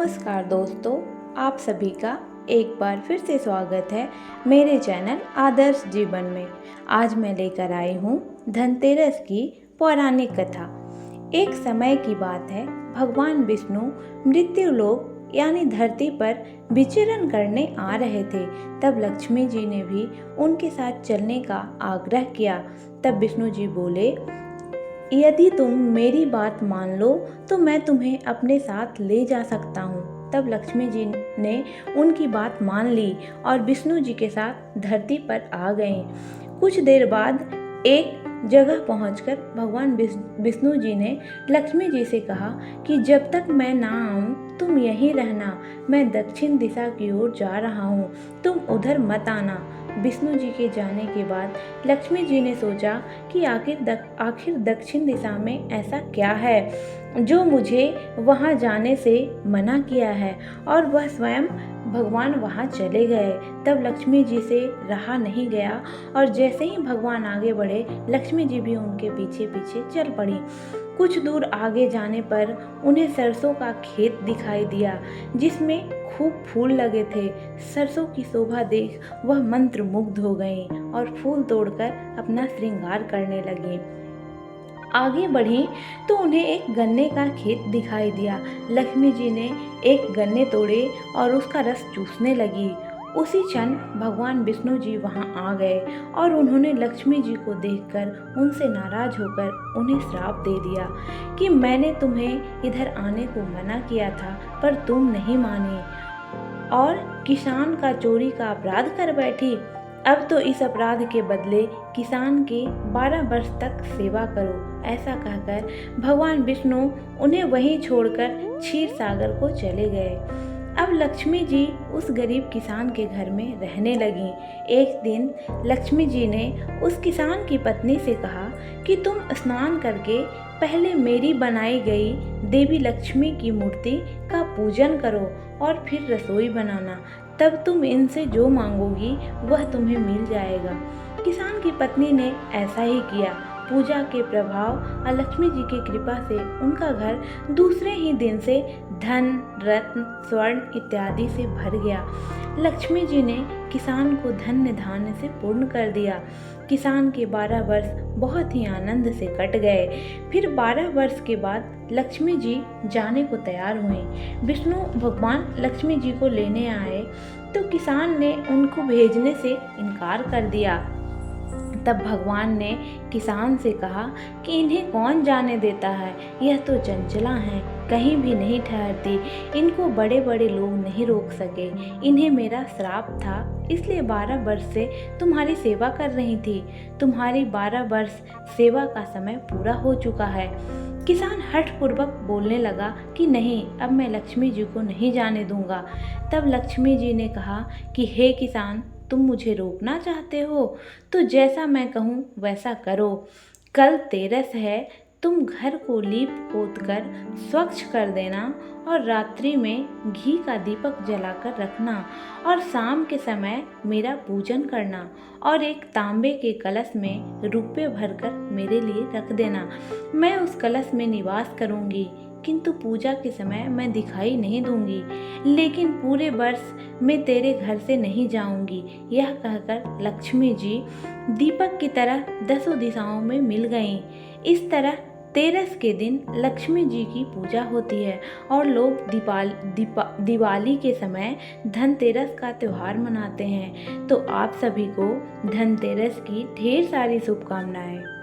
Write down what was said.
नमस्कार दोस्तों, आप सभी का एक बार फिर से स्वागत है मेरे चैनल आदर्श जीवन में। आज मैं लेकर आई हूँ धनतेरस की पौराणिक कथा। एक समय की बात है, भगवान विष्णु मृत्युलोक यानी धरती पर विचरण करने आ रहे थे। तब लक्ष्मी जी ने भी उनके साथ चलने का आग्रह किया। तब विष्णु जी बोले, यदि तुम मेरी बात मान लो तो मैं तुम्हें अपने साथ ले जा सकता हूँ। तब लक्ष्मी जी ने उनकी बात मान ली और विष्णु जी के साथ धरती पर आ गए। कुछ देर बाद एक जगह पहुंचकर भगवान विष्णु जी ने लक्ष्मी जी से कहा कि जब तक मैं ना आऊं तुम यहीं रहना, मैं दक्षिण दिशा की ओर जा रहा हूँ, तुम उधर मत आना। विष्णु जी के जाने के बाद लक्ष्मी जी ने सोचा कि आखिर दक्षिण दिशा में ऐसा क्या है जो मुझे वहां जाने से मना किया है, और वह स्वयं भगवान वहां चले गए। तब लक्ष्मी जी से रहा नहीं गया और जैसे ही भगवान आगे बढ़े, लक्ष्मी जी भी उनके पीछे पीछे चल पड़ी। कुछ दूर आगे जाने पर उन्हें सरसों का खेत दिखाई दिया जिसमें खूब फूल लगे थे। सरसों की शोभा देख वह मंत्रमुग्ध हो गईं और फूल तोड़कर अपना श्रृंगार करने लगीं। आगे बढ़ी तो उन्हें एक गन्ने का खेत दिखाई दिया। लक्ष्मी जी ने एक गन्ने तोड़े और उसका रस चूसने लगी। उसी क्षण भगवान विष्णु जी वहां आ गए और उन्होंने लक्ष्मी जी को देखकर उनसे नाराज होकर उन्हें श्राप दे दिया कि मैंने तुम्हें इधर आने को मना किया था पर तुम नहीं माने और किसान का चोरी का अपराध कर बैठी। अब तो इस अपराध के बदले किसान की 12 वर्ष तक सेवा करो। ऐसा कहकर भगवान विष्णु उन्हें वहीं छोड़कर क्षीर सागर को चले गए। अब लक्ष्मी जी उस गरीब किसान के घर में रहने लगीं। एक दिन लक्ष्मी जी ने उस किसान की पत्नी से कहा कि तुम स्नान करके पहले मेरी बनाई गई देवी लक्ष्मी की मूर्ति का पूजन करो और फिर रसोई बनाना, तब तुम इनसे जो मांगोगी वह तुम्हें मिल जाएगा। किसान की पत्नी ने ऐसा ही किया। पूजा के प्रभाव और लक्ष्मी जी की कृपा से उनका घर दूसरे ही दिन से धन, रत्न, स्वर्ण इत्यादि से भर गया। लक्ष्मी जी ने किसान को धन्य धान्य से पूर्ण कर दिया। किसान के 12 वर्ष बहुत ही आनंद से कट गए। फिर 12 वर्ष के बाद लक्ष्मी जी जाने को तैयार हुए। विष्णु भगवान लक्ष्मी जी को लेने आए तो किसान ने उनको भेजने से इनकार कर दिया। तब भगवान ने किसान से कहा कि इन्हें कौन जाने देता है, यह तो चंचला हैं, कहीं भी नहीं ठहरती, इनको बड़े बड़े लोग नहीं रोक सके। इन्हें मेरा श्राप था, इसलिए 12 वर्ष से तुम्हारी सेवा कर रही थी। तुम्हारी 12 वर्ष सेवा का समय पूरा हो चुका है। किसान हठपूर्वक बोलने लगा कि नहीं, अब मैं लक्ष्मी जी को नहीं जाने दूंगा। तब लक्ष्मी जी ने कहा कि हे किसान, तुम मुझे रोकना चाहते हो तो जैसा मैं कहूँ वैसा करो। कल तेरस है, तुम घर को लीप पोत कर स्वच्छ कर देना और रात्रि में घी का दीपक जलाकर रखना और शाम के समय मेरा पूजन करना और एक तांबे के कलश में रुपये भरकर मेरे लिए रख देना। मैं उस कलश में निवास करूँगी, किंतु पूजा के समय मैं दिखाई नहीं दूंगी, लेकिन पूरे वर्ष मैं तेरे घर से नहीं जाऊंगी। यह कहकर लक्ष्मी जी दीपक की तरह 10 दिशाओं में मिल गईं। इस तरह तेरस के दिन लक्ष्मी जी की पूजा होती है और लोग दिवाली के समय धनतेरस का त्यौहार मनाते हैं। तो आप सभी को धनतेरस की ढेर सारी शुभकामनाएं।